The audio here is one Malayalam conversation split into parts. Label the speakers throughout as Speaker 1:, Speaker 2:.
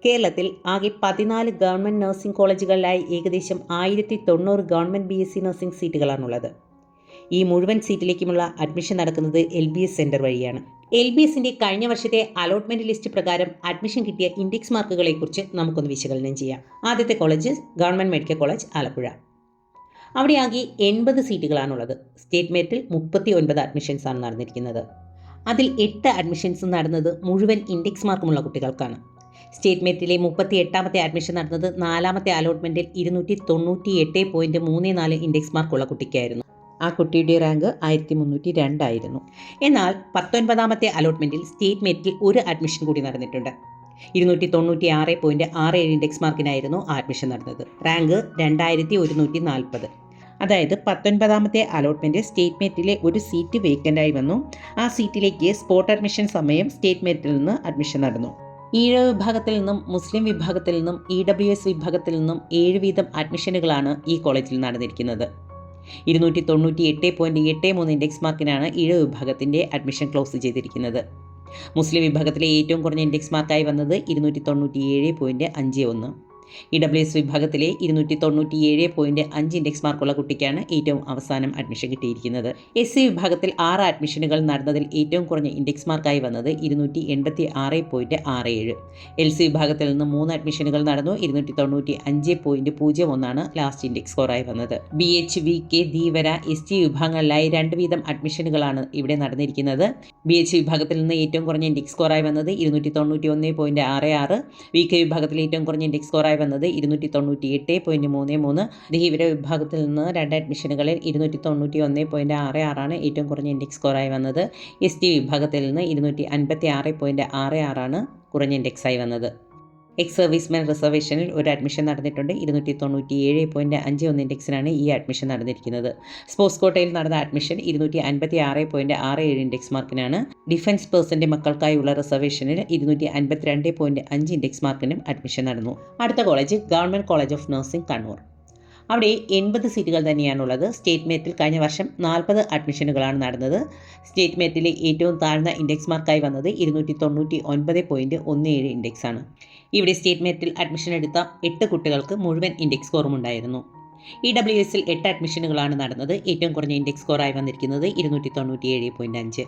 Speaker 1: കേരളത്തിൽ ആകെ 14 ഗവൺമെൻറ് നഴ്സിംഗ് കോളേജുകളിലായി ഏകദേശം 1090 ഗവൺമെൻറ് BSc നഴ്സിംഗ് സീറ്റുകളാണുള്ളത്. ഈ മുഴുവൻ സീറ്റിലേക്കുമുള്ള അഡ്മിഷൻ നടക്കുന്നത് LBS സെൻറ്റർ വഴിയാണ്. LBSന്റെ കഴിഞ്ഞ വർഷത്തെ അലോട്ട്മെൻറ്റ് ലിസ്റ്റ് പ്രകാരം അഡ്മിഷൻ കിട്ടിയ ഇൻഡെക്സ് മാർക്കുകളെക്കുറിച്ച് നമുക്കൊന്ന് വിശകലനം ചെയ്യാം. ആദ്യത്തെ college government medical college Alappuzha. അവിടെ ആകെ 80 സീറ്റുകളാണുള്ളത്. സ്റ്റേറ്റ് മെറിറ്റിൽ 39 അഡ്മിഷൻസാണ് നടന്നിരിക്കുന്നത്. അതിൽ 8 അഡ്മിഷൻസ് നടന്നത് മുഴുവൻ ഇൻഡെക്സ് മാർക്കുമുള്ള കുട്ടികൾക്കാണ്. സ്റ്റേറ്റ് മെറിറ്റിലെ 38ാമത്തെ അഡ്മിഷൻ നടന്നത് 4ാമത്തെ അലോട്ട്മെൻറ്റിൽ 298.34 ഇൻഡെക്സ് മാർക്കുള്ള കുട്ടിക്കായിരുന്നു. ആ കുട്ടിയുടെ റാങ്ക് 1302 ആയിരുന്നു. എന്നാൽ 19ാമത്തെ അലോട്ട്മെൻറ്റിൽ സ്റ്റേറ്റ് മെറിറ്റിൽ ഒരു അഡ്മിഷൻ കൂടി നടന്നിട്ടുണ്ട്. 296.67 ഇൻഡെക്സ് മാർക്കിനായിരുന്നു ആ അഡ്മിഷൻ നടന്നത്. റാങ്ക് 2140. അതായത് 19ാമത്തെ അലോട്ട്മെൻറ്റ് സ്റ്റേറ്റ് മെറിറ്റിലെ ഒരു സീറ്റ് വേക്കൻ്റായി വന്നു. ആ സീറ്റിലേക്ക് സ്പോട്ട് അഡ്മിഷൻ സമയം സ്റ്റേറ്റ് മെറിറ്റിൽ നിന്ന് അഡ്മിഷൻ നടന്നു. ഈഴവ വിഭാഗത്തിൽ നിന്നും മുസ്ലിം വിഭാഗത്തിൽ നിന്നും EWS വിഭാഗത്തിൽ നിന്നും 7 വീതം അഡ്മിഷനുകളാണ് ഈ കോളേജിൽ നടന്നിരിക്കുന്നത്. 298.83 ഇൻഡെക്സ് മാർക്കിനാണ് ഈഴവ വിഭാഗത്തിൻ്റെ അഡ്മിഷൻ ക്ലോസ് ചെയ്തിരിക്കുന്നത്. മുസ്ലിം വിഭാഗത്തിലെ ഏറ്റവും കുറഞ്ഞ ഇൻഡെക്സ് മാർക്കായി വന്നത് 297.51. EWS വിഭാഗത്തിലെ 297.5 ഇൻഡെക്സ് മാർക്കുള്ള കുട്ടിക്കാണ് ഏറ്റവും അവസാനം അഡ്മിഷൻ കിട്ടിയിരിക്കുന്നത്. SC വിഭാഗത്തിൽ 6 അഡ്മിഷനുകൾ നടന്നതിൽ ഏറ്റവും കുറഞ്ഞ ഇൻഡെക്സ് മാർക്കായി വന്നത് 286.67. LC വിഭാഗത്തിൽ നിന്ന് 3 അഡ്മിഷനുകൾ നടന്നു. 295.01 ലാസ്റ്റ് ഇൻഡെക്സ് സ്കോറായി വന്നത്. BH, VK, ധീവര, ST വിഭാഗങ്ങളിലായി 2 വീതം അഡ്മിഷനുകളാണ് ഇവിടെ നടന്നിരിക്കുന്നത്. BH വിഭാഗത്തിൽ നിന്ന് ഏറ്റവും കുറഞ്ഞ ഇൻഡെക്സ് സ്കോറായി വന്നത് 291.66. VK വിഭാഗത്തിൽ ഏറ്റവും കുറഞ്ഞ ഇൻഡെക്സ് സ്കോറായി വന്നത് 298.33. ധീവര വിഭാഗത്തിൽ നിന്ന് 2 അഡ്മിഷനുകളിൽ 291.66 ഏറ്റവും കുറഞ്ഞ ഇൻഡെക്സ് സ്കോറായി വന്നത്. ST വിഭാഗത്തിൽ നിന്ന് 256.66 കുറഞ്ഞ ഇൻഡെക്സായി വന്നത്. എക്സ് സർവീസ്മാൻ റിസർവേഷനിൽ ഒരു അഡ്മിഷൻ നടന്നിട്ടുണ്ട്. 297.51 ഇൻഡെക്സിനാണ് ഈ അഡ്മിഷൻ നടന്നിരിക്കുന്നത്. സ്പോർട്സ് കോട്ടയിൽ നടന്ന അഡ്മിഷൻ 256.67 ഇൻഡെക്സ് മാർക്കിനാണ്. ഡിഫൻസ് പേഴ്സൻ്റെ മക്കൾക്കായുള്ള റിസർവേഷനിൽ 252.5 ഇൻഡെക്സ് മാർക്കിനും അഡ്മിഷൻ നടന്നു. അടുത്ത college government college of nursing Kannur. അവിടെ 80 സീറ്റുകൾ തന്നെയാണുള്ളത്. സ്റ്റേറ്റ് മെറിറ്റിൽ കഴിഞ്ഞ വർഷം 40 അഡ്മിഷനുകളാണ് നടന്നത്. സ്റ്റേറ്റ് മെറിറ്റിലെ ഏറ്റവും താഴ്ന്ന ഇൻഡെക്സ് മാർക്കായി വന്നത് 299.17 ഇൻഡെക്സാണ്. ഇവിടെ സ്റ്റേറ്റ് മെറിറ്റിൽ അഡ്മിഷൻ എടുത്ത 8 കുട്ടികൾക്ക് മുഴുവൻ ഇൻഡെക്സ് സ്കോറും ഉണ്ടായിരുന്നു. EWSൽ 8 അഡ്മിഷനുകളാണ് നടന്നത്. ഏറ്റവും കുറഞ്ഞ ഇൻഡെക്സ് സ്കോറായി വന്നിരിക്കുന്നത് 297.5.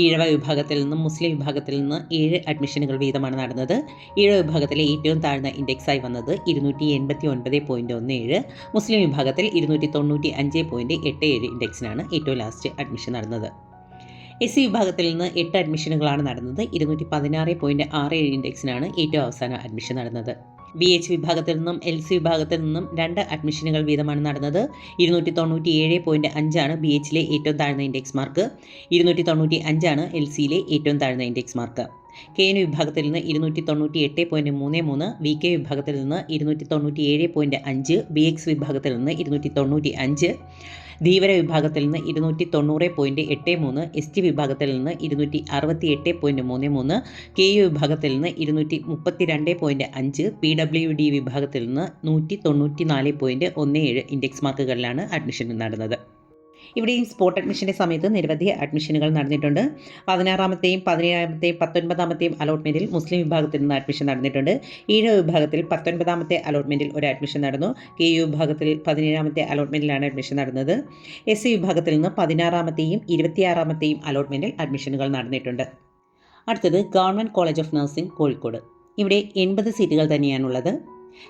Speaker 1: ഈഴവ വിഭാഗത്തിൽ നിന്നും മുസ്ലിം വിഭാഗത്തിൽ നിന്ന് 7 അഡ്മിഷനുകൾ വീതമാണ് നടന്നത്. ഈഴവ വിഭാഗത്തിലെ ഏറ്റവും താഴ്ന്ന ഇൻഡെക്സായി വന്നത് 289.17. മുസ്ലിം വിഭാഗത്തിൽ 295.87 ഇൻഡെക്സിനാണ് ഏറ്റവും ലാസ്റ്റ് അഡ്മിഷൻ നടന്നത്. SC വിഭാഗത്തിൽ നിന്ന് 8 അഡ്മിഷനുകളാണ് നടന്നത്. 216.67 ഇൻഡെക്സിനാണ് ഏറ്റവും അവസാന അഡ്മിഷൻ നടന്നത്. BH വിഭാഗത്തിൽ നിന്നും LC വിഭാഗത്തിൽ നിന്നും 2 അഡ്മിഷനുകൾ വീതമാണ് നടന്നത്. 297.5 BHലെ ഏറ്റവും താഴ്ന്ന ഇൻഡെക്സ് മാർക്ക്. 295 LCയിലെ ഏറ്റവും താഴ്ന്ന ഇൻഡെക്സ് മാർക്ക്. KN വിഭാഗത്തിൽ നിന്ന് 298.33. VK വിഭാഗത്തിൽ നിന്ന് 297.5. BX വിഭാഗത്തിൽ നിന്ന് 295. ധീവര വിഭാഗത്തിൽ നിന്ന് 290.83. ST വിഭാഗത്തിൽ നിന്ന് 268.33. KU വിഭാഗത്തിൽ നിന്ന് 232.5. PWD വിഭാഗത്തിൽ നിന്ന് 194.17 ഇൻഡെക്സ് മാർക്കുകളിലാണ് അഡ്മിഷൻ നടന്നത്. ഇവിടെയും സ്പോട്ട് അഡ്മിഷൻ്റെ സമയത്ത് നിരവധി അഡ്മിഷനുകൾ നടന്നിട്ടുണ്ട്. 16ാമത്തെയും 17ാമത്തെയും 19ാമത്തെയും അലോട്ട്മെൻറ്റിൽ മുസ്ലിം വിഭാഗത്തിൽ നിന്ന് അഡ്മിഷൻ നടന്നിട്ടുണ്ട്. ഈഴവ വിഭാഗത്തിൽ 19ാമത്തെ അലോട്ട്മെൻറ്റിൽ ഒരു അഡ്മിഷൻ നടന്നു. KU വിഭാഗത്തിൽ 17ാമത്തെ അലോട്ട്മെൻറ്റിലാണ് അഡ്മിഷൻ നടന്നത്. SC വിഭാഗത്തിൽ നിന്ന് 16ാമത്തെയും 26ാമത്തെയും അലോട്ട്മെൻറ്റിൽ അഡ്മിഷനുകൾ നടന്നിട്ടുണ്ട്. അടുത്തത് government college of nursing Kozhikode. ഇവിടെ 80 സീറ്റുകൾ തന്നെയാണുള്ളത്.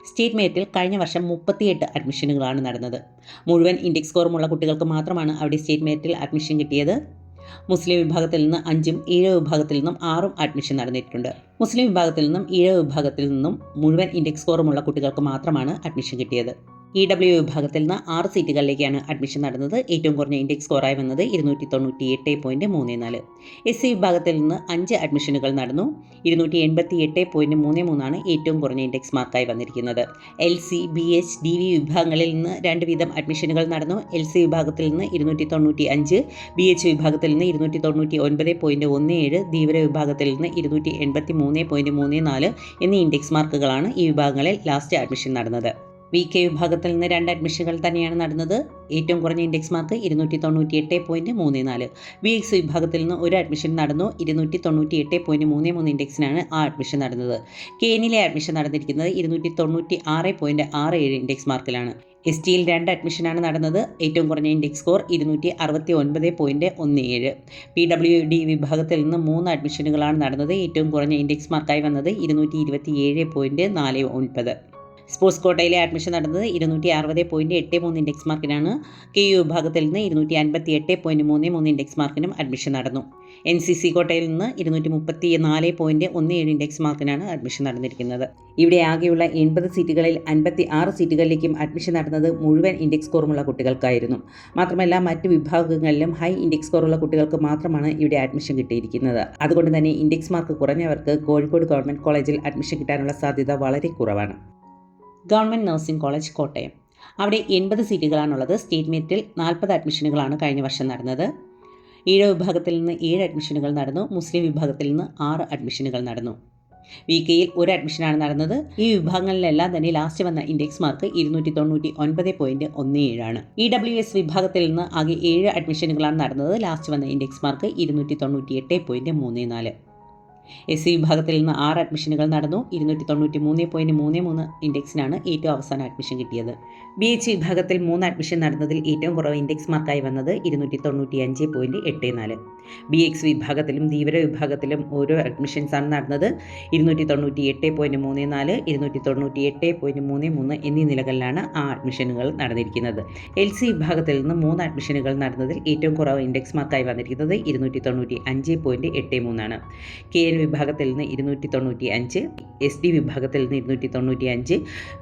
Speaker 1: സ്റ്റേറ്റ് മെറിറ്റിൽ കഴിഞ്ഞ വർഷം 38 അഡ്മിഷനുകളാണ് നടന്നത്. മുഴുവൻ ഇൻഡെക്സ് സ്കോറുമുള്ള കുട്ടികൾക്ക് മാത്രമാണ് അവിടെ സ്റ്റേറ്റ് മെറിറ്റിൽ അഡ്മിഷൻ കിട്ടിയത്. മുസ്ലിം വിഭാഗത്തിൽ നിന്ന് 5ഉം ഈഴവ വിഭാഗത്തിൽ നിന്നും 6ഉം അഡ്മിഷൻ നടന്നിട്ടുണ്ട്. മുസ്ലിം വിഭാഗത്തിൽ നിന്നും ഈഴവ വിഭാഗത്തിൽ നിന്നും മുഴുവൻ ഇൻഡെക്സ് സ്കോറുമുള്ള കുട്ടികൾക്ക് മാത്രമാണ് അഡ്മിഷൻ കിട്ടിയത്. EW വിഭാഗത്തിൽ നിന്ന് 6 സീറ്റുകളിലേക്കാണ് അഡ്മിഷൻ നടന്നത്. ഏറ്റവും കുറഞ്ഞ ഇൻഡെക്സ് സ്കോറായി വന്നത് 298.34. SC വിഭാഗത്തിൽ നിന്ന് 5 അഡ്മിഷനുകൾ നടന്നു. 288.33 ഏറ്റവും കുറഞ്ഞ ഇൻഡെക്സ് മാർക്കായി വന്നിരിക്കുന്നത്. LC, BH, DV വിഭാഗങ്ങളിൽ നിന്ന് 2 വീതം അഡ്മിഷനുകൾ നടന്നു. LC വിഭാഗത്തിൽ നിന്ന് 295. BH വിഭാഗത്തിൽ നിന്ന് 299.17. ധീവര വിഭാഗത്തിൽ നിന്ന് 283.34 എന്നീ ഇൻഡെക്സ് മാർക്കുകളാണ് ഈ വിഭാഗങ്ങളിൽ ലാസ്റ്റ് അഡ്മിഷൻ നടന്നത്. VK വിഭാഗത്തിൽ നിന്ന് 2 അഡ്മിഷനുകൾ തന്നെയാണ് നടന്നത്. ഏറ്റവും കുറഞ്ഞ ഇൻഡെക്സ് മാർക്ക് 298.34. VX വിഭാഗത്തിൽ നിന്ന് ഒരു അഡ്മിഷൻ നടന്നു. 298.33 ഇൻഡെക്സിനാണ് ആ അഡ്മിഷൻ നടന്നത്. KNലെ അഡ്മിഷൻ നടന്നിരിക്കുന്നത് 296.67 ഇൻഡെക്സ് മാർക്കിലാണ്. STയിൽ 2 അഡ്മിഷനാണ് നടന്നത്. ഏറ്റവും കുറഞ്ഞ ഇൻഡെക്സ് സ്കോർ 269.17. PWD വിഭാഗത്തിൽ നിന്ന് 3 അഡ്മിഷനുകളാണ് നടന്നത്. ഏറ്റവും കുറഞ്ഞ ഇൻഡെക്സ് മാർക്കായി വന്നത് 227.49. സ്പോർട്സ് കോട്ടയിലെ അഡ്മിഷൻ നടന്നത് 260.83 ഇൻഡെക്സ് മാർക്കിനാണ്. KU വിഭാഗത്തിൽ നിന്ന് 258.33 ഇൻഡെക്സ് മാർക്കിനും അഡ്മിഷൻ നടന്നു. NCC കോട്ടയിൽ നിന്ന് 234.17 ഇൻഡെക്സ് മാർക്കിനാണ് അഡ്മിഷൻ നടന്നിരിക്കുന്നത്. ഇവിടെ ആകെയുള്ള 80 സീറ്റുകളിൽ 56 സീറ്റുകളിലേക്കും അഡ്മിഷൻ നടന്നത് മുഴുവൻ ഇൻഡെക്സ് സ്കോറുമുള്ള കുട്ടികൾക്കായിരുന്നു. മാത്രമല്ല മറ്റ് വിഭാഗങ്ങളിലും ഹൈ ഇൻഡെക്സ് സ്കോറുള്ള കുട്ടികൾക്ക് മാത്രമാണ് ഇവിടെ അഡ്മിഷൻ കിട്ടിയിരിക്കുന്നത്. അതുകൊണ്ട് തന്നെ ഇൻഡെക്സ് മാർക്ക് കുറഞ്ഞവർക്ക് കോഴിക്കോട് ഗവൺമെൻറ് കോളേജിൽ അഡ്മിഷൻ കിട്ടാനുള്ള സാധ്യത വളരെ കുറവാണ്. Government nursing college Kottayam. അവിടെ 80 സീറ്റുകളാണുള്ളത്. സ്റ്റേറ്റ് മെറിറ്റിൽ 40 അഡ്മിഷനുകളാണ് കഴിഞ്ഞ വർഷം നടന്നത്. ഈഴവ വിഭാഗത്തിൽ നിന്ന് 7 അഡ്മിഷനുകൾ നടന്നു. മുസ്ലിം വിഭാഗത്തിൽ നിന്ന് 6 അഡ്മിഷനുകൾ നടന്നു. VKയിൽ ഒരു അഡ്മിഷനാണ് നടന്നത്. ഈ വിഭാഗങ്ങളിലെല്ലാം തന്നെ ലാസ്റ്റ് വന്ന ഇൻഡെക്സ് മാർക്ക് 299.17 ആണ്. EWS വിഭാഗത്തിൽ നിന്ന് ആകെ 7 അഡ്മിഷനുകളാണ് നടന്നത്. ലാസ്റ്റ് വന്ന ഇൻഡെക്സ് മാർക്ക് 298.34. SC വിഭാഗത്തിൽ നിന്ന് 6 അഡ്മിഷനുകൾ നടന്നു. 293.33 ഇൻഡെക്സിനാണ് ഏറ്റവും അവസാനം അഡ്മിഷൻ കിട്ടിയത്. BH വിഭാഗത്തിൽ 3 അഡ്മിഷൻ നടന്നതിൽ ഏറ്റവും കുറവ് ഇൻഡെക്സ് മാർക്കായി വന്നത് 295.84. BX വിഭാഗത്തിലും ധീവര വിഭാഗത്തിലും ഓരോ അഡ്മിഷൻസാണ് നടന്നത്. 298.34, 298.33 എന്നീ നിലകളിലാണ് ആ അഡ്മിഷനുകൾ നടന്നിരിക്കുന്നത്. LC വിഭാഗത്തിൽ നിന്ന് 3 അഡ്മിഷനുകൾ നടന്നതിൽ ഏറ്റവും കുറവ് ഇൻഡെക്സ് മാർക്കായി വന്നിരിക്കുന്നത് 295.83 ആണ്. KN വിഭാഗത്തിൽ നിന്ന് 295, SD വിഭാഗത്തിൽ നിന്ന് 295,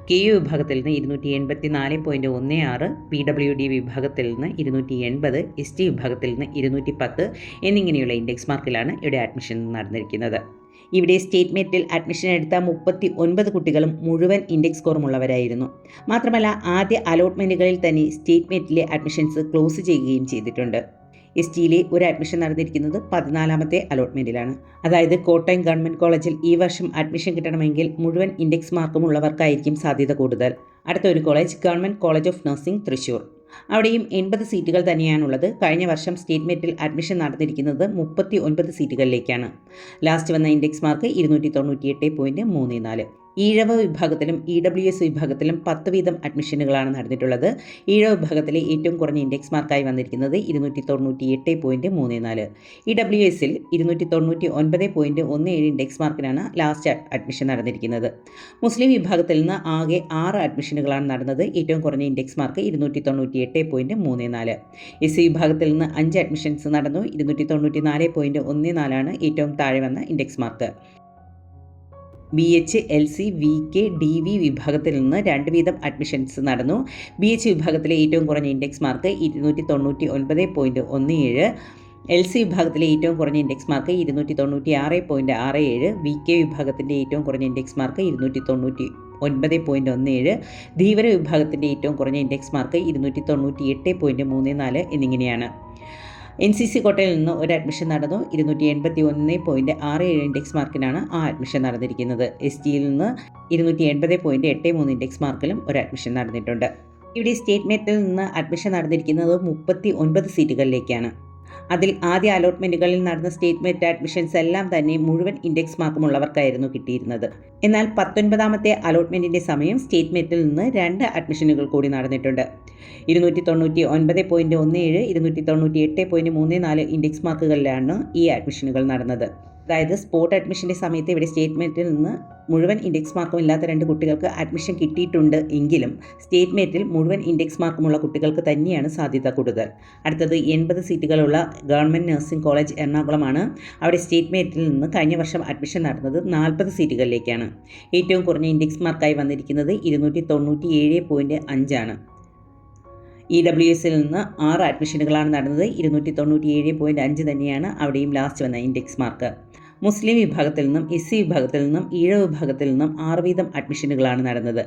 Speaker 1: KU വിഭാഗത്തിൽ നിന്ന് 284.16, PWD വിഭാഗത്തിൽ നിന്ന് 280, ST വിഭാഗത്തിൽ നിന്ന് 210 എന്നിങ്ങനെയുള്ള ഇൻഡെക്സ് മാർക്കിലാണ് ഇവിടെ അഡ്മിഷൻ നടന്നിരിക്കുന്നത്. ഇവിടെ സ്റ്റേറ്റ് മെറിറ്റിൽ അഡ്മിഷൻ എടുത്ത 39 കുട്ടികളും മുഴുവൻ ഇൻഡെക്സ് സ്കോറുമുള്ളവരായിരുന്നു. മാത്രമല്ല ആദ്യ അലോട്ട്മെൻറ്റുകളിൽ തന്നെ സ്റ്റേറ്റ് മെറിറ്റിലെ അഡ്മിഷൻസ് ക്ലോസ് ചെയ്യുകയും ചെയ്തിട്ടുണ്ട്. STയിലെ ഒരു അഡ്മിഷൻ നടന്നിരിക്കുന്നത് 14ാമത്തെ അലോട്ട്മെൻറ്റിലാണ്. അതായത് കോട്ടയം ഗവൺമെൻറ് കോളേജിൽ ഈ വർഷം അഡ്മിഷൻ കിട്ടണമെങ്കിൽ മുഴുവൻ ഇൻഡെക്സ് മാർക്കും ഉള്ളവർക്കായിരിക്കും സാധ്യത കൂടുതൽ. അടുത്തൊരു college government college of nursing Thrissur. അവിടെയും 80 സീറ്റുകൾ തന്നെയാണുള്ളത്. കഴിഞ്ഞ വർഷം സ്റ്റേറ്റ് മെറിറ്റിൽ അഡ്മിഷൻ നടന്നിരിക്കുന്നത് 39 സീറ്റുകളിലേക്കാണ്. ലാസ്റ്റ് വന്ന ഇൻഡെക്സ് മാർക്ക് 298.34. ഈഴവ വിഭാഗത്തിലും EWS വിഭാഗത്തിലും 10 വീതം അഡ്മിഷനുകളാണ് നടന്നിട്ടുള്ളത്. ഈഴവ വിഭാഗത്തിലെ ഏറ്റവും കുറഞ്ഞ ഇൻഡെക്സ് മാർക്കായി വന്നിരിക്കുന്നത് 298.34. EWSൽ 299.17 ഇൻഡെക്സ് മാർക്കിനാണ് ലാസ്റ്റ് അഡ്മിഷൻ നടന്നിരിക്കുന്നത്. മുസ്ലിം വിഭാഗത്തിൽ നിന്ന് ആകെ 6 അഡ്മിഷനുകളാണ് നടന്നത്. ഏറ്റവും കുറഞ്ഞ ഇൻഡെക്സ് മാർക്ക് 298.34. SC വിഭാഗത്തിൽ നിന്ന് 5 അഡ്മിഷൻസ് നടന്നു. 294.14 ഏറ്റവും താഴെ വന്ന index mark. BH, LC, VK, DV വിഭാഗത്തിൽ നിന്ന് 2 വീതം അഡ്മിഷൻസ് നടന്നു. BH വിഭാഗത്തിലെ ഏറ്റവും കുറഞ്ഞ ഇൻഡെക്സ് മാർക്ക് 299.17. LC വിഭാഗത്തിലെ ഏറ്റവും കുറഞ്ഞ ഇൻഡെക്സ് മാർക്ക് 296.67. VK വിഭാഗത്തിൻ്റെ ഏറ്റവും കുറഞ്ഞ ഇൻഡെക്സ് മാർക്ക് 299.17. ധീവര വിഭാഗത്തിൻ്റെ ഏറ്റവും കുറഞ്ഞ ഇൻഡെക്സ് മാർക്ക് 298.34 എന്നിങ്ങനെയാണ്. NCC കോട്ടയിൽ നിന്ന് ഒരു അഡ്മിഷൻ നടന്നു. 281.67 ഇൻഡെക്സ് മാർക്കിനാണ് ആ അഡ്മിഷൻ നടന്നിരിക്കുന്നത്. STയിൽ നിന്ന് 280.83 ഇൻഡെക്സ് മാർക്കിലും ഒരു അഡ്മിഷൻ നടന്നിട്ടുണ്ട്. ഇവിടെ സ്റ്റേറ്റ് മെറിറ്റിൽ നിന്ന് അഡ്മിഷൻ നടന്നിരിക്കുന്നത് 39 സീറ്റുകളിലേക്കാണ്. അതിൽ ആദ്യ അലോട്ട്മെൻറ്റുകളിൽ നടന്ന സ്റ്റേറ്റ് മെറിറ്റ് അഡ്മിഷൻസ് എല്ലാം തന്നെ മുഴുവൻ ഇൻഡെക്സ് മാർക്കുമുള്ളവർക്കായിരുന്നു കിട്ടിയിരുന്നത്. എന്നാൽ 19ാമത്തെ അലോട്ട്മെൻറ്റിൻ്റെ സമയം സ്റ്റേറ്റ് മെറിറ്റിൽ നിന്ന് 2 അഡ്മിഷനുകൾ കൂടി നടന്നിട്ടുണ്ട്. 299.17, 298.34 ഇൻഡെക്സ് മാർക്കുകളിലാണ് ഈ അഡ്മിഷനുകൾ നടന്നത്. അതായത് സ്പോട്ട് അഡ്മിഷൻ്റെ സമയത്ത് ഇവിടെ സ്റ്റേറ്റ് മെറിറ്റിൽ നിന്ന് മുഴുവൻ ഇൻഡെക്സ് മാർക്കും ഇല്ലാത്ത 2 കുട്ടികൾക്ക് അഡ്മിഷൻ കിട്ടിയിട്ടുണ്ട് എങ്കിലും സ്റ്റേറ്റ് മെറിറ്റിൽ മുഴുവൻ ഇൻഡെക്സ് മാർക്കുമുള്ള കുട്ടികൾക്ക് തന്നെയാണ് സാധ്യത കൂടുതൽ. അടുത്തത് 80 സീറ്റുകളുള്ള ഗവൺമെൻറ് നഴ്സിംഗ് കോളേജ് എറണാകുളമാണ്. അവിടെ സ്റ്റേറ്റ് മെറിറ്റിൽ നിന്ന് കഴിഞ്ഞ വർഷം അഡ്മിഷൻ നടന്നത് 40 സീറ്റുകളിലേക്കാണ്. ഏറ്റവും കുറഞ്ഞ ഇൻഡെക്സ് മാർക്കായി വന്നിരിക്കുന്നത് 297.5 ആണ്. EWSൽ നിന്ന് 6 അഡ്മിഷനുകളാണ് നടന്നത്. 297.5 തന്നെയാണ് അവിടെയും ലാസ്റ്റ് വന്ന ഇൻഡെക്സ് മാർക്ക്. മുസ്ലിം വിഭാഗത്തിൽ നിന്നും SC വിഭാഗത്തിൽ നിന്നും ഈഴവ വിഭാഗത്തിൽ നിന്നും 6 വീതം അഡ്മിഷനുകളാണ് നടന്നത്.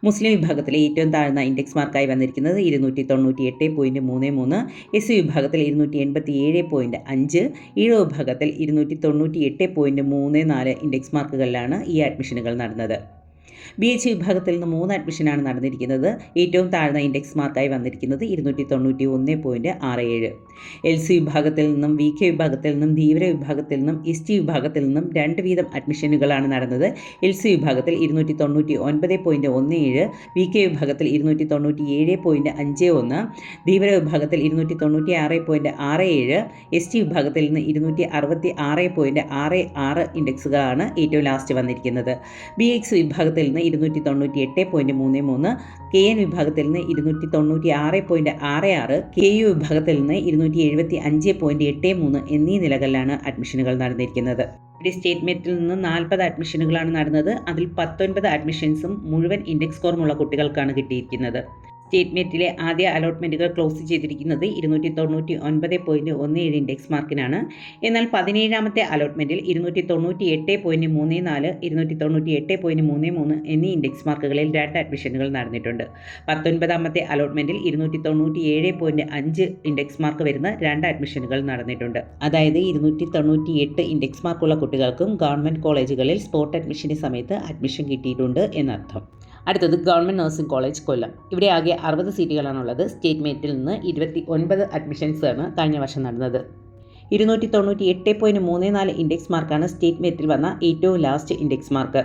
Speaker 1: മുസ്ലിം വിഭാഗത്തിലെ ഏറ്റവും താഴ്ന്ന ഇൻഡെക്സ് മാർക്കായി വന്നിരിക്കുന്നത് 298.33, SC വിഭാഗത്തിൽ 287.5, ഈഴവ വിഭാഗത്തിൽ 298.34 ഇൻഡെക്സ് മാർക്കുകളിലാണ് ഈ അഡ്മിഷനുകൾ നടന്നത്. BH വിഭാഗത്തിൽ നിന്ന് 3 അഡ്മിഷനാണ് നടന്നിരിക്കുന്നത്. ഏറ്റവും താഴ്ന്ന ഇൻഡെക്സ് മാർക്കായി വന്നിരിക്കുന്നത് 291.67. LC വിഭാഗത്തിൽ നിന്നും VK വിഭാഗത്തിൽ നിന്നും ധീവര വിഭാഗത്തിൽ നിന്നും ST വിഭാഗത്തിൽ നിന്നും 2 വീതം അഡ്മിഷനുകളാണ് നടന്നത്. LC വിഭാഗത്തിൽ 299.17, VK വിഭാഗത്തിൽ 297.51, ധീവര വിഭാഗത്തിൽ 296.67, ST വിഭാഗത്തിൽ നിന്ന് 266.66 ഇൻഡെക്സുകളാണ് ഏറ്റവും ലാസ്റ്റ് വന്നിരിക്കുന്നത്. BX വിഭാഗത്തിൽ നിന്ന് 298.33, KN വിഭാഗത്തിൽ നിന്ന് 296.66, KU വിഭാഗത്തിൽ നിന്ന് 275.83 എന്നീ നിലകളിലാണ് അഡ്മിഷനുകൾ നടന്നിരിക്കുന്നത്. ഇവിടെ സ്റ്റേറ്റ് മെറിറ്റിൽ നിന്ന് 40 അഡ്മിഷനുകളാണ് നടന്നത്. അതിൽ 19 അഡ്മിഷൻസും മുഴുവൻ ഇൻഡെക്സ് സ്കോറുമുള്ള കുട്ടികൾക്കാണ് കിട്ടിയിരിക്കുന്നത്. സ്റ്റേറ്റ് മെറിറ്റിലെ ആദ്യ അലോട്ട്മെൻറ്റുകൾ ക്ലോസ് ചെയ്തിരിക്കുന്നത് 299.17 ഇൻഡെക്സ് മാർക്കിനാണ്. എന്നാൽ 17ാമത്തെ അലോട്ട്മെൻറ്റിൽ 298.34, 298.33 എന്നീ ഇൻഡെക്സ് മാർക്കുകളിൽ 2 അഡ്മിഷനുകൾ നടന്നിട്ടുണ്ട്. 19ാമത്തെ അലോട്ട്മെൻറ്റിൽ 297.5 ഇൻഡെക്സ് മാർക്ക് വരുന്ന 2 അഡ്മിഷനുകൾ നടന്നിട്ടുണ്ട്. അതായത് 298 ഇൻഡെക്സ് മാർക്കുള്ള കുട്ടികൾക്കും ഗവൺമെൻറ് കോളേജുകളിൽ സ്പോട്ട് അഡ്മിഷൻ്റെ സമയത്ത് അഡ്മിഷൻ കിട്ടിയിട്ടുണ്ട് എന്നർത്ഥം. അടുത്തത് ഗവൺമെൻറ് നഴ്സിംഗ് കോളേജ് കൊല്ലം. ഇവിടെ ആകെ 60 സീറ്റുകളാണുള്ളത്. സ്റ്റേറ്റ് മെറിറ്റിൽ നിന്ന് 29 അഡ്മിഷൻസാണ് കഴിഞ്ഞ വർഷം നടന്നത്. 298.34 ഇൻഡെക്സ് മാർക്കാണ് സ്റ്റേറ്റ് മെറിറ്റിൽ വന്ന ഏറ്റവും ലാസ്റ്റ് ഇൻഡെക്സ് മാർക്ക്.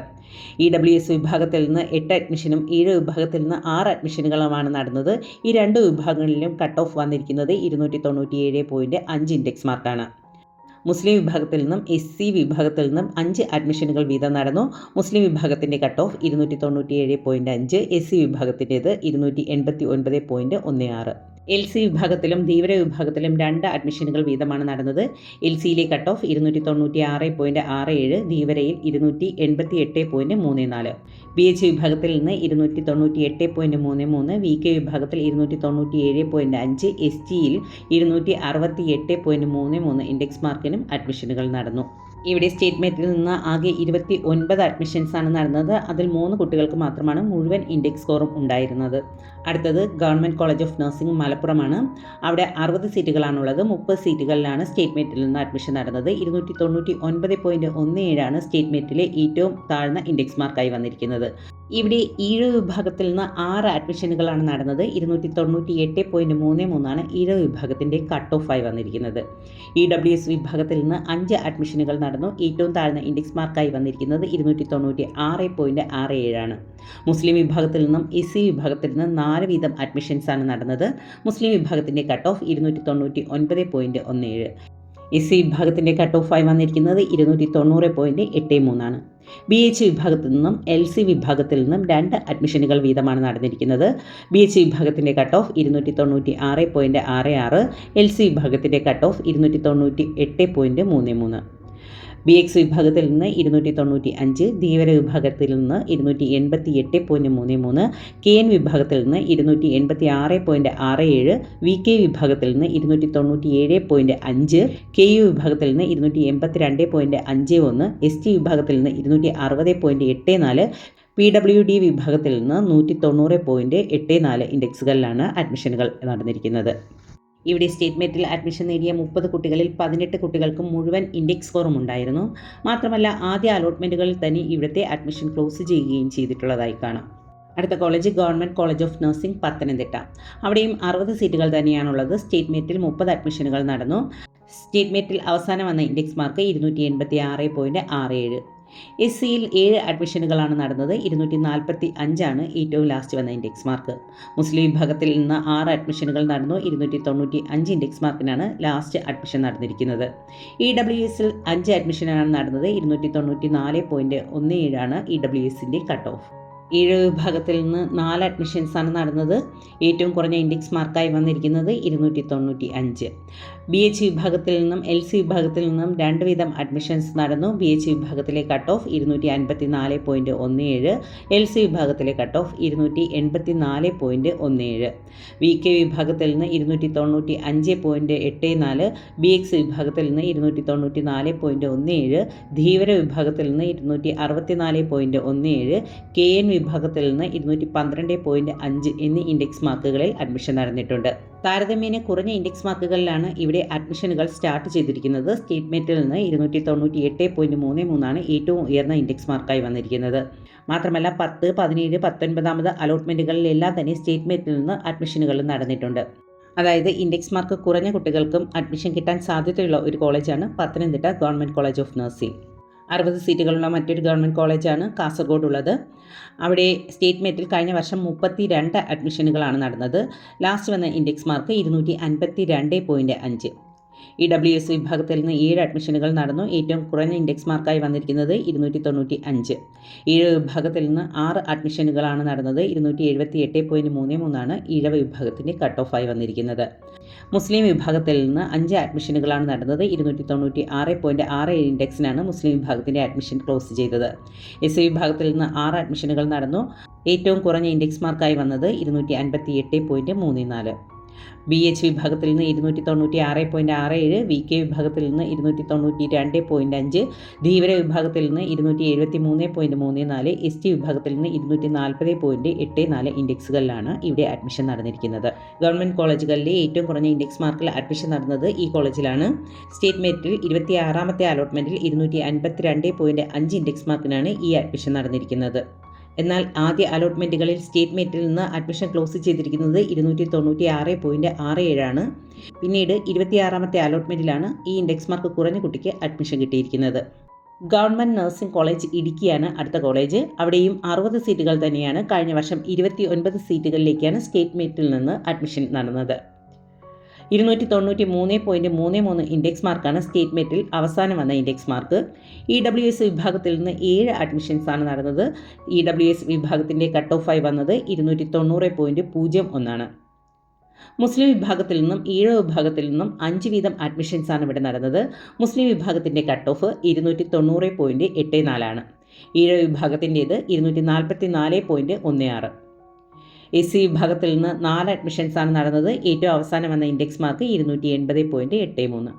Speaker 1: EWS വിഭാഗത്തിൽ നിന്ന് 8 അഡ്മിഷനും 7 വിഭാഗത്തിൽ നിന്ന് 6 അഡ്മിഷനുകളുമാണ് നടന്നത്. ഈ 2 വിഭാഗങ്ങളിലും കട്ട് ഓഫ് വന്നിരിക്കുന്നത് 297.5 ഇൻഡെക്സ് മാർക്കാണ്. മുസ്ലിം വിഭാഗത്തിൽ നിന്നും SC വിഭാഗത്തിൽ നിന്നും 5 അഡ്മിഷനുകൾ വീതം നടന്നു. മുസ്ലിം വിഭാഗത്തിൻ്റെ കട്ട് ഓഫ് 297.5, SC വിഭാഗത്തിൻ്റേത് 289.16. LC വിഭാഗത്തിലും ധീവര വിഭാഗത്തിലും 2 അഡ്മിഷനുകൾ വീതമാണ് നടന്നത്. LCയിലെ കട്ട് ഓഫ് 296.67, ധീവരയിൽ 288.34. BH വിഭാഗത്തിൽ നിന്ന് 298.33, VK വിഭാഗത്തിൽ 297.5, STയിൽ 268.33 ഇൻഡെക്സ് മാർക്കിനും അഡ്മിഷനുകൾ നടന്നു. ഇവിടെ സ്റ്റേറ്റ് മെറിറ്റിൽ നിന്ന് ആകെ 29 അഡ്മിഷൻസാണ് നടന്നത്. അതിൽ 3 കുട്ടികൾക്ക് മാത്രമാണ് മുഴുവൻ ഇൻഡെക്സ് സ്കോറും ഉണ്ടായിരുന്നത്. അടുത്തത് ഗവൺമെൻറ് കോളേജ് ഓഫ് നഴ്സിംഗ് മലപ്പുറമാണ്. അവിടെ 60 സീറ്റുകളാണുള്ളത്. 30 സീറ്റുകളിലാണ് സ്റ്റേറ്റ് മെറിറ്റിൽ നിന്ന് അഡ്മിഷൻ നടന്നത്. 299.17 സ്റ്റേറ്റ് മെറിറ്റിലെ ഏറ്റവും താഴ്ന്ന ഇൻഡെക്സ് മാർക്കായി വന്നിരിക്കുന്നത്. ഇവിടെ 7 വിഭാഗത്തിൽ നിന്ന് 6 അഡ്മിഷനുകളാണ് നടന്നത്. 298.33 7 വിഭാഗത്തിൻ്റെ കട്ട് ഓഫായി വന്നിരിക്കുന്നത്. EWS വിഭാഗത്തിൽ നിന്ന് 5 അഡ്മിഷനുകൾ നടന്നു. ഏറ്റവും താഴ്ന്ന ഇൻഡെക്സ് മാർക്കായി വന്നിരിക്കുന്നത് 296.67. മുസ്ലിം വിഭാഗത്തിൽ നിന്നും SC വിഭാഗത്തിൽ നിന്ന് 4 വീതം അഡ്മിഷൻസാണ് നടന്നത്. മുസ്ലിം വിഭാഗത്തിൻ്റെ കട്ട് ഓഫ് 299.17. SC വിഭാഗത്തിൻ്റെ കട്ട് ഓഫായി വന്നിരിക്കുന്നത് 290.83. BH വിഭാഗത്തിൽ നിന്നും LC വിഭാഗത്തിൽ നിന്നും 2 അഡ്മിഷനുകൾ വീതമാണ് നടന്നിരിക്കുന്നത്. BH വിഭാഗത്തിൻ്റെ കട്ട് ഓഫ് 296.66, LC വിഭാഗത്തിൻ്റെ കട്ട് ഓഫ് 298.33. BX വിഭാഗത്തിൽ നിന്ന് 295, ധീവര വിഭാഗത്തിൽ നിന്ന് 288.33, KN വിഭാഗത്തിൽ നിന്ന് 286.67, VK വിഭാഗത്തിൽ നിന്ന് 297.5, KU വിഭാഗത്തിൽ നിന്ന് 282.51, ST വിഭാഗത്തിൽ നിന്ന് 260.84, PWD വിഭാഗത്തിൽ നിന്ന് 190.84 ഇൻഡെക്സുകളിലാണ് അഡ്മിഷനുകൾ നടന്നിരിക്കുന്നത്. ഇവിടെ സ്റ്റേറ്റ് മെറിറ്റിൽ അഡ്മിഷൻ നേടിയ 30 കുട്ടികളിൽ 18 കുട്ടികൾക്കും മുഴുവൻ ഇൻഡെക്സ് സ്കോറും ഉണ്ടായിരുന്നു. മാത്രമല്ല ആദ്യ അലോട്ട്മെൻറ്റുകളിൽ തന്നെ ഇവിടുത്തെ അഡ്മിഷൻ ക്ലോസ് ചെയ്യുകയും ചെയ്തിട്ടുള്ളതായി കാണാം. അടുത്ത college government college of nursing Pathanamthitta. അവിടെയും 60 സീറ്റുകൾ തന്നെയാണുള്ളത്. സ്റ്റേറ്റ് മെറിറ്റിൽ 30 അഡ്മിഷനുകൾ നടന്നു. സ്റ്റേറ്റ് മെറിറ്റിൽ അവസാനം വന്ന ഇൻഡെക്സ് മാർക്ക് 286.67. SCയിൽ 7 അഡ്മിഷനുകളാണ് നടന്നത്. 245 ഏറ്റവും ലാസ്റ്റ് വന്ന ഇൻഡെക്സ് മാർക്ക്. മുസ്ലിം വിഭാഗത്തിൽ നിന്ന് 6 അഡ്മിഷനുകൾ നടന്നു. 295 ഇൻഡെക്സ് മാർക്കിനാണ് ലാസ്റ്റ് അഡ്മിഷൻ നടന്നിരിക്കുന്നത്. EWSൽ 5 അഡ്മിഷനാണ് നടന്നത്. 294.17 EWSൻ്റെ കട്ട് ഓഫ്. 7 വിഭാഗത്തിൽ നിന്ന് 4 അഡ്മിഷൻസാണ് നടന്നത്. ഏറ്റവും കുറഞ്ഞ ഇൻഡെക്സ് മാർക്കായി വന്നിരിക്കുന്നത് 295. BH വിഭാഗത്തിൽ നിന്നും LC വിഭാഗത്തിൽ നിന്നും 2 വീതം അഡ്മിഷൻസ് നടന്നു. BH വിഭാഗത്തിലെ കട്ട് ഓഫ് 254.17, LC വിഭാഗത്തിലെ കട്ട് ഓഫ് 284.17. VK വിഭാഗത്തിൽ നിന്ന് 295.84, BX വിഭാഗത്തിൽ നിന്ന് 294.17, ധീവര വിഭാഗത്തിൽ നിന്ന് 264.17, KN വിഭാഗത്തിൽ നിന്ന് 212.5 എന്നീ ഇൻഡെക്സ് മാർക്കുകളിൽ അഡ്മിഷൻ നടന്നിട്ടുണ്ട്. താരതമ്യേന കുറഞ്ഞ ഇൻഡെക്സ് മാർക്കുകളിലാണ് ഇവിടെ അഡ്മിഷനുകൾ സ്റ്റാർട്ട് ചെയ്തിരിക്കുന്നത്. സ്റ്റേറ്റ് മെറ്റിൽ നിന്ന് 298.33 ഏറ്റവും ഉയർന്ന ഇൻഡെക്സ് മാർക്കായി വന്നിരിക്കുന്നത്. മാത്രമല്ല 10, 17, 19 അലോട്ട്മെൻറ്റുകളിലെല്ലാം തന്നെ സ്റ്റേറ്റ് മെറ്റിൽ നിന്ന് അഡ്മിഷനുകൾ നടന്നിട്ടുണ്ട്. അതായത് ഇൻഡെക്സ് മാർക്ക് കുറഞ്ഞ കുട്ടികൾക്കും അഡ്മിഷൻ കിട്ടാൻ സാധ്യതയുള്ള ഒരു കോളേജാണ് Pathanamthitta government college of nursing. 60 സീറ്റുകളുള്ള മറ്റൊരു ഗവൺമെൻറ് കോളേജാണ് കാസർഗോഡ് ഉള്ളത്. അവിടെ സ്റ്റേറ്റ് മെറ്റിൽ കഴിഞ്ഞ വർഷം 32 അഡ്മിഷനുകളാണ് നടന്നത്. ലാസ്റ്റ് വന്ന ഇൻഡെക്സ് മാർക്ക് 252.5. EWS വിഭാഗത്തിൽ നിന്ന് 7 അഡ്മിഷനുകൾ നടന്നു. ഏറ്റവും കുറഞ്ഞ ഇൻഡെക്സ് മാർക്കായി വന്നിരിക്കുന്നത് 295. 7 വിഭാഗത്തിൽ നിന്ന് 6 അഡ്മിഷനുകളാണ് നടന്നത്. 278.33 ഈഴവ വിഭാഗത്തിൻ്റെ കട്ട് ഓഫായി വന്നിരിക്കുന്നത്. മുസ്ലിം വിഭാഗത്തിൽ നിന്ന് 5 അഡ്മിഷനുകളാണ് നടന്നത്. 296.67 ഇൻഡെക്സിനാണ് മുസ്ലിം വിഭാഗത്തിൻ്റെ അഡ്മിഷൻ ക്ലോസ് ചെയ്തത്. SC വിഭാഗത്തിൽ നിന്ന് 6 അഡ്മിഷനുകൾ നടന്നു. ഏറ്റവും കുറഞ്ഞ ഇൻഡെക്സ് മാർക്കായി വന്നത് 258.34. BH വിഭാഗത്തിൽ നിന്ന് 296.67, VK വിഭാഗത്തിൽ നിന്ന് 292.5, ധീവര വിഭാഗത്തിൽ നിന്ന് 273.34, ST വിഭാഗത്തിൽ നിന്ന് 240.84 ഇൻഡെക്സുകളിലാണ് ഇവിടെ അഡ്മിഷൻ നടന്നിരിക്കുന്നത്. ഗവൺമെൻറ് കോളേജുകളിലെ ഏറ്റവും കുറഞ്ഞ ഇൻഡെക്സ് മാർക്കിൽ അഡ്മിഷൻ നടന്നത് ഈ കോളേജിലാണ്. സ്റ്റേറ്റ് മെറിറ്റിൽ 26ാമത്തെ അലോട്ട്മെൻറ്റിൽ 252.5 ഇൻഡെക്സ് മാർക്കിനാണ് ഈ അഡ്മിഷൻ നടന്നിരിക്കുന്നത്. എന്നാൽ ആദ്യ അലോട്ട്മെൻറ്റുകളിൽ സ്റ്റേറ്റ് മെറിറ്റിൽ നിന്ന് അഡ്മിഷൻ ക്ലോസ് ചെയ്തിരിക്കുന്നത് 296.67 ആണ്. പിന്നീട് 26ാമത്തെ അലോട്ട്മെൻറ്റിലാണ് ഈ ഇൻഡെക്സ് മാർക്ക് കുറഞ്ഞ കുട്ടിക്ക് അഡ്മിഷൻ കിട്ടിയിരിക്കുന്നത്. ഗവൺമെൻറ് നഴ്സിംഗ് കോളേജ് ഇടുക്കിയാണ് അടുത്ത കോളേജ്. അവിടെയും 60 സീറ്റുകൾ തന്നെയാണ്. കഴിഞ്ഞ വർഷം 29 സീറ്റുകളിലേക്കാണ് സ്റ്റേറ്റ് മെറിറ്റിൽ നിന്ന് അഡ്മിഷൻ നടന്നത്. 293.33 ഇൻഡെക്സ് മാർക്കാണ് സ്റ്റേറ്റ് മെറിറ്റിൽ അവസാനം വന്ന ഇൻഡെക്സ് മാർക്ക്. EWS വിഭാഗത്തിൽ നിന്ന് 7 അഡ്മിഷൻസാണ് നടന്നത്. EWS വിഭാഗത്തിൻ്റെ കട്ട് ഓഫായി വന്നത് 290.01. മുസ്ലിം വിഭാഗത്തിൽ നിന്നും ഈഴവ വിഭാഗത്തിൽ നിന്നും 5 വീതം അഡ്മിഷൻസാണ് ഇവിടെ നടന്നത്. മുസ്ലിം വിഭാഗത്തിൻ്റെ കട്ട് ഓഫ് 290.84. ഈഴവ വിഭാഗത്തിൻ്റേത് 244.16. SC വിഭാഗത്തിൽ നിന്ന് 4 അഡ്മിഷൻസാണ് നടന്നത്. ഏറ്റവും അവസാനം വന്ന ഇൻഡെക്സ് മാർക്ക് 280.83.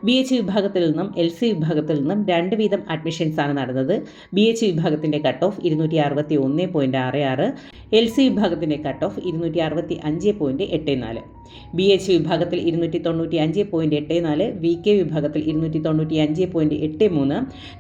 Speaker 1: BH വിഭാഗത്തിൽ നിന്നും LC വിഭാഗത്തിൽ നിന്നും 2 വീതം അഡ്മിഷൻസാണ് നടന്നത്. BH വിഭാഗത്തിൻ്റെ കട്ട് ഓഫ് 261.66, LC വിഭാഗത്തിൻ്റെ കട്ട് ഓഫ് 265.84. BH വിഭാഗത്തിൽ 295.84, VK വിഭാഗത്തിൽ 295.83,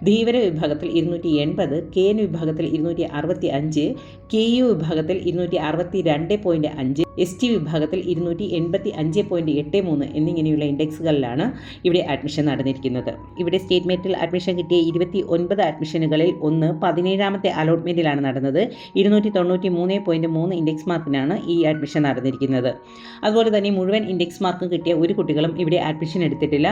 Speaker 1: ധീവര വിഭാഗത്തിൽ 280, KN വിഭാഗത്തിൽ 265, KU വിഭാഗത്തിൽ 262.5, ST വിഭാഗത്തിൽ 285.83 എന്നിങ്ങനെയുള്ള ഇൻഡെക്സുകളിലാണ് ഇവിടെ അഡ്മിഷൻ നടന്നിരിക്കുന്നത്. ഇവിടെ സ്റ്റേറ്റ് മെറിറ്റിൽ അഡ്മിഷൻ കിട്ടിയ 29 അഡ്മിഷനുകളിൽ 17ാമത്തെ അലോട്ട്മെൻറ്റിലാണ് നടന്നത്. 293.3 ഇൻഡെക്സ് മാർക്കിനാണ് ഈ അഡ്മിഷൻ നടന്നിരിക്കുന്നത്. അതുപോലെ തന്നെ മുഴുവൻ ഇൻഡെക്സ് മാർക്കും കിട്ടിയ ഒരു കുട്ടികളും ഇവിടെ അഡ്മിഷൻ എടുത്തിട്ടില്ല.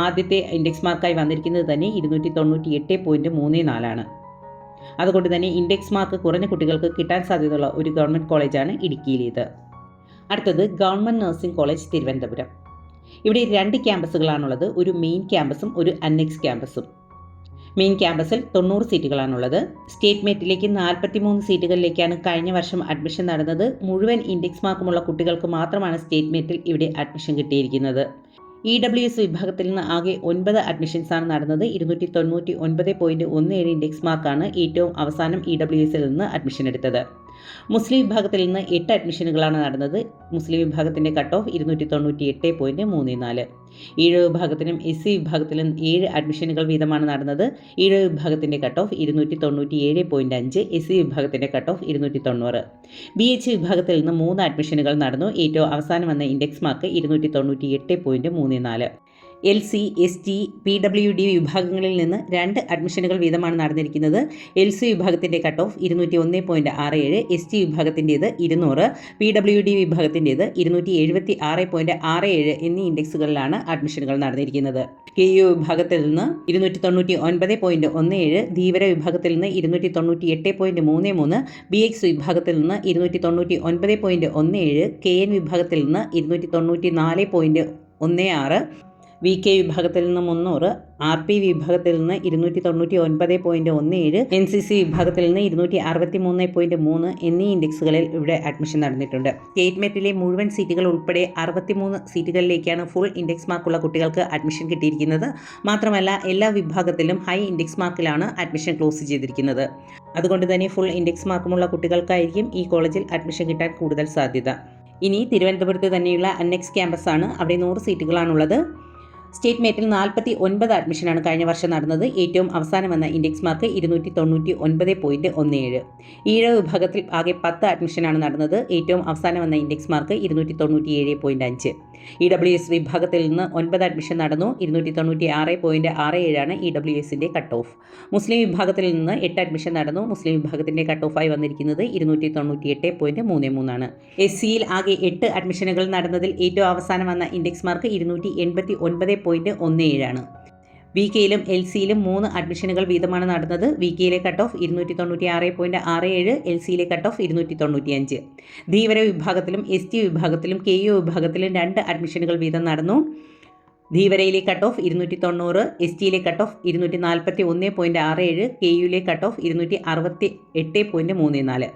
Speaker 1: ആദ്യത്തെ ഇൻഡെക്സ് മാർക്കായി വന്നിരിക്കുന്നത് തന്നെ 298.34 അതുകൊണ്ട് തന്നെ ഇൻഡെക്സ് മാർക്ക് കുറഞ്ഞ കുട്ടികൾക്ക് കിട്ടാൻ സാധ്യതയുള്ള ഒരു ഗവൺമെൻറ് കോളേജാണ് ഇടുക്കിയിലേത്. അടുത്തത് ഗവൺമെൻറ് നഴ്സിംഗ് കോളേജ് തിരുവനന്തപുരം. ഇവിടെ 2 ക്യാമ്പസുകളാണുള്ളത്. ഒരു മെയിൻ ക്യാമ്പസും ഒരു അന്നെക്സ് ക്യാമ്പസും. മെയിൻ ക്യാമ്പസിൽ 90 സീറ്റുകളാണുള്ളത്. സ്റ്റേറ്റ് മെറിറ്റിലേക്ക് 43 സീറ്റുകളിലേക്കാണ് കഴിഞ്ഞ വർഷം അഡ്മിഷൻ നടന്നത്. മുഴുവൻ ഇൻഡെക്സ് മാർക്കുമുള്ള കുട്ടികൾക്ക് മാത്രമാണ് സ്റ്റേറ്റ് മെറിറ്റിൽ ഇവിടെ അഡ്മിഷൻ കിട്ടിയിരിക്കുന്നത്. EWS വിഭാഗത്തിൽ നിന്ന് ആകെ 9 അഡ്മിഷൻസാണ് നടന്നത്. 299.17 ഇൻഡെക്സ് മാർക്കാണ് ഏറ്റവും അവസാനം EWSൽ നിന്ന് അഡ്മിഷൻ എടുത്തത്. മുസ്ലിം വിഭാഗത്തിൽ നിന്ന് 8 അഡ്മിഷനുകളാണ് നടന്നത്. മുസ്ലിം വിഭാഗത്തിൻ്റെ കട്ട് ഓഫ് 298.34. ഈഴവ വിഭാഗത്തിനും SC വിഭാഗത്തിലും 7 അഡ്മിഷനുകൾ വീതമാണ് നടന്നത്. ഈഴവ വിഭാഗത്തിൻ്റെ കട്ട് ഓഫ് 297.5, SC വിഭാഗത്തിൻ്റെ കട്ട് ഓഫ് 290. BH വിഭാഗത്തിൽ നിന്ന് 3 അഡ്മിഷനുകൾ നടന്നു. ഏറ്റവും അവസാനം വന്ന index mark 298.34. LC, ST, PWD വിഭാഗങ്ങളിൽ നിന്ന് 2 അഡ്മിഷനുകൾ വീതമാണ് നടന്നിരിക്കുന്നത്. LC വിഭാഗത്തിൻ്റെ കട്ട് ഓഫ് 201.67, ST വിഭാഗത്തിൻ്റേത് 200, PWD വിഭാഗത്തിൻ്റേത് 276.67 എന്നീ ഇൻഡെക്സുകളിലാണ് അഡ്മിഷനുകൾ നടന്നിരിക്കുന്നത്. KU വിഭാഗത്തിൽ നിന്ന് 299.17, ധീവര വിഭാഗത്തിൽ നിന്ന് 298.33, BX വിഭാഗത്തിൽ നിന്ന് 299.17, KN വിഭാഗത്തിൽ നിന്ന് 294.16, VK വിഭാഗത്തിൽ നിന്ന് 300, RP വിഭാഗത്തിൽ നിന്ന് 299.17, NCC വിഭാഗത്തിൽ നിന്ന് 263.3 എന്നീ ഇൻഡെക്സുകളിൽ ഇവിടെ അഡ്മിഷൻ നടന്നിട്ടുണ്ട്. സ്റ്റേറ്റ് മെറിറ്റിലെ മുഴുവൻ സീറ്റുകൾ ഉൾപ്പെടെ 63 സീറ്റുകളിലേക്കാണ് ഫുൾ ഇൻഡെക്സ് മാർക്കുള്ള കുട്ടികൾക്ക് അഡ്മിഷൻ കിട്ടിയിരിക്കുന്നത്. മാത്രമല്ല എല്ലാ വിഭാഗത്തിലും ഹൈ ഇൻഡെക്സ് മാർക്കിലാണ് അഡ്മിഷൻ ക്ലോസ് ചെയ്തിരിക്കുന്നത്. അതുകൊണ്ട് തന്നെ ഫുൾ ഇൻഡെക്സ് മാർക്കുമുള്ള കുട്ടികൾക്കായിരിക്കും ഈ കോളേജിൽ അഡ്മിഷൻ കിട്ടാൻ കൂടുതൽ സാധ്യത. ഇനി തിരുവനന്തപുരത്ത് തന്നെയുള്ള അന്നെക്സ് ക്യാമ്പസാണ്. അവിടെ 100 സീറ്റുകളാണുള്ളത്. സ്റ്റേറ്റ് മേറ്റിൽ 49 അഡ്മിഷനാണ് കഴിഞ്ഞ വർഷം നടന്നത്. ഏറ്റവും അവസാനം വന്ന ഇൻഡെക്സ് മാർക്ക് 299.17. ഈഴവ വിഭാഗത്തിൽ ആകെ 10 അഡ്മിഷനാണ് നടന്നത്. ഏറ്റവും അവസാനം വന്ന ഇൻഡെക്സ് മാർക്ക് 297.5. EWS വിഭാഗത്തിൽ നിന്ന് 9 അഡ്മിഷൻ നടന്നു. 296.67 EWSൻ്റെ കട്ട് ഓഫ്. മുസ്ലിം വിഭാഗത്തിൽ നിന്ന് 8 അഡ്മിഷൻ നടന്നു. മുസ്ലിം വിഭാഗത്തിൻ്റെ കട്ട് ഓഫായി വന്നിരിക്കുന്നത് 298.33. SCയിൽ ആകെ 8 അഡ്മിഷനുകൾ നടന്നതിൽ ഏറ്റവും അവസാനം വന്ന ഇൻഡെക്സ് മാർക്ക് 289.17. VKയിലും LCയിലും 3 അഡ്മിഷനുകൾ വീതമാണ് നടന്നത്. VKയിലെ കട്ട് ഓഫ് 296.67, LCയിലെ കട്ട് ഓഫ് 295. ധീവര വിഭാഗത്തിലും ST വിഭാഗത്തിലും KU വിഭാഗത്തിലും 2 അഡ്മിഷനുകൾ വീതം നടന്നു. ധീവരയിലെ കട്ട് ഓഫ് 290, STയിലെ കട്ട് ഓഫ് 241.67, KUയിലെ കട്ട് ഓഫ് 268.34.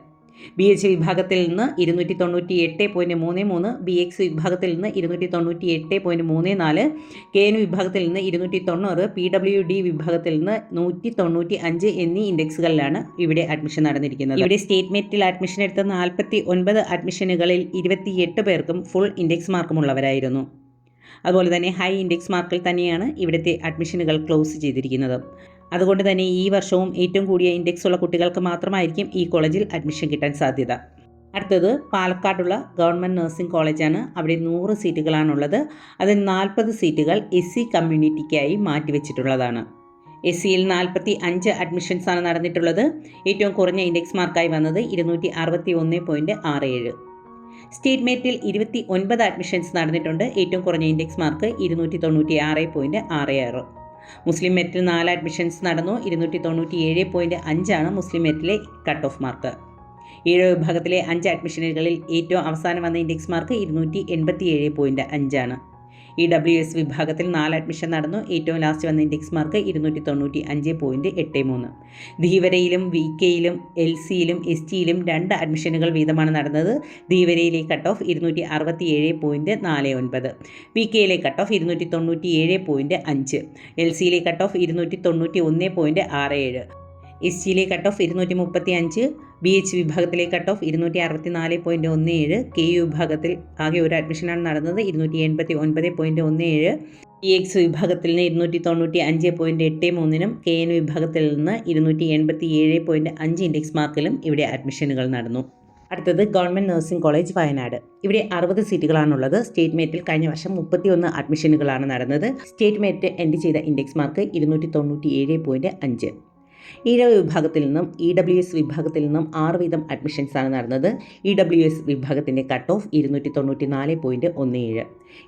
Speaker 1: BH വിഭാഗത്തിൽ നിന്ന് 298.33, BX വിഭാഗത്തിൽ നിന്ന് 298.34, KN വിഭാഗത്തിൽ നിന്ന് 290, PWD വിഭാഗത്തിൽ നിന്ന് 195 എന്നീ ഇൻഡെക്സുകളിലാണ് ഇവിടെ അഡ്മിഷൻ നടന്നിരിക്കുന്നത്. ഇവിടെ സ്റ്റേറ്റ് മെറ്റിൽ അഡ്മിഷൻ എടുത്ത 49 അഡ്മിഷനുകളിൽ 28 പേർക്കും ഫുൾ ഇൻഡെക്സ് മാർക്കുമുള്ളവരായിരുന്നു. അതുപോലെ തന്നെ ഹൈ ഇൻഡെക്സ് മാർക്കിൽ തന്നെയാണ് ഇവിടുത്തെ അഡ്മിഷനുകൾ ക്ലോസ് ചെയ്തിരിക്കുന്നത്. അതുകൊണ്ട് തന്നെ ഈ വർഷവും ഏറ്റവും കൂടിയ ഇൻഡെക്സ് ഉള്ള കുട്ടികൾക്ക് മാത്രമായിരിക്കും ഈ കോളേജിൽ അഡ്മിഷൻ കിട്ടാൻ സാധ്യത. അടുത്തത് പാലക്കാടുള്ള ഗവൺമെൻറ് നഴ്സിംഗ് കോളേജാണ്. അവിടെ 100 സീറ്റുകളാണുള്ളത്. അതിൽ 40 സീറ്റുകൾ SC കമ്മ്യൂണിറ്റിക്കായി മാറ്റിവെച്ചിട്ടുള്ളതാണ്. SCയിൽ 45 അഡ്മിഷൻസാണ് നടന്നിട്ടുള്ളത്. ഏറ്റവും കുറഞ്ഞ ഇൻഡെക്സ് മാർക്കായി വന്നത് 261.67. സ്റ്റേറ്റ് മേറ്റിൽ 29 അഡ്മിഷൻസ് നടന്നിട്ടുണ്ട്. ഏറ്റവും കുറഞ്ഞ ഇൻഡെക്സ് മാർക്ക് 296.66. മുസ്ലിം മെറ്റിൽ 4 അഡ്മിഷൻസ് നടന്നു. 297.5 മുസ്ലിം മെറ്റിലെ കട്ട് ഓഫ് മാർക്ക്. ഈഴവ വിഭാഗത്തിലെ 5 അഡ്മിഷനുകളിൽ ഏറ്റവും അവസാനം വന്ന ഇൻഡെക്സ് മാർക്ക് 287.5. EWS വിഭാഗത്തിൽ 4 അഡ്മിഷൻ നടന്നു. ഏറ്റവും ലാസ്റ്റ് വന്ന ഇൻഡെക്സ് മാർക്ക് 295.83. ധീവരയിലും VKയിലും LCയിലും STയിലും 2 അഡ്മിഷനുകൾ വീതമാണ് നടന്നത്. ധീവരയിലെ കട്ട് ഓഫ് 267.49, VKയിലെ കട്ട് ഓഫ് 297.5, LCയിലെ കട്ട് ഓഫ് 291.67, STയിലെ കട്ട് ഓഫ് 235, BH വിഭാഗത്തിലെ കട്ട് ഓഫ് 264.17, KU വിഭാഗത്തിൽ ആകെ ഒരു അഡ്മിഷനാണ് നടന്നത്. 289.17. EX വിഭാഗത്തിൽ നിന്ന് 295.83, KN വിഭാഗത്തിൽ നിന്ന് 287.5 ഇൻഡെക്സ് മാർക്കിലും ഇവിടെ അഡ്മിഷനുകൾ നടന്നു. അടുത്തത് ഗവൺമെൻറ് നഴ്സിംഗ് കോളേജ് വയനാട്. ഇവിടെ 60 സീറ്റുകളാണുള്ളത്. സ്റ്റേറ്റ് മേറ്റിൽ കഴിഞ്ഞ വർഷം 31 അഡ്മിഷനുകളാണ് നടന്നത്. സ്റ്റേറ്റ് മേറ്റ് എൻഡ് ചെയ്ത ഇൻഡെക്സ് മാർക്ക് 297.5. ഈഴവ വിഭാഗത്തിൽ നിന്നും EWS വിഭാഗത്തിൽ നിന്നും 6 വീതം അഡ്മിഷൻസാണ് നടന്നത്. EWS വിഭാഗത്തിൻ്റെ കട്ട് ഓഫ് 294.17.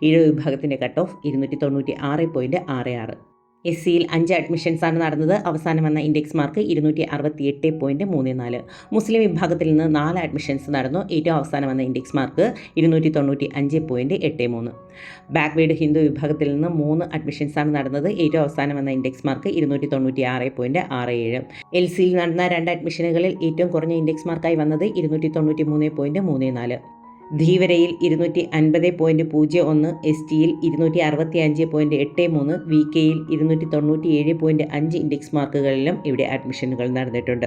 Speaker 1: ഈഴവ വിഭാഗത്തിൻ്റെ കട്ട് ഓഫ് 296.66. SCയിൽ 5 അഡ്മിഷൻസാണ് നടന്നത്. അവസാനം വന്ന ഇൻഡെക്സ് മാർക്ക് 268.34. മുസ്ലിം വിഭാഗത്തിൽ നിന്ന് 4 അഡ്മിഷൻസ് നടന്നു. ഏറ്റവും അവസാനം വന്ന ഇൻഡെക്സ് മാർക്ക് 295.83. ബാക്ക്വേഡ് ഹിന്ദു വിഭാഗത്തിൽ നിന്ന് 3 അഡ്മിഷൻസാണ് നടന്നത്. ഏറ്റവും അവസാനം വന്ന ഇൻഡെക്സ് മാർക്ക് 296.67. LCയിൽ നടന്ന 2 അഡ്മിഷനുകളിൽ ഏറ്റവും കുറഞ്ഞ ഇൻഡെക്സ് മാർക്കായി വന്നത് 293.34. ധീവരയിൽ 250.01, STയിൽ 265.83, VKയിൽ 297.5 ഇൻഡെക്സ് മാർക്കുകളിലും ഇവിടെ അഡ്മിഷനുകൾ നടന്നിട്ടുണ്ട്.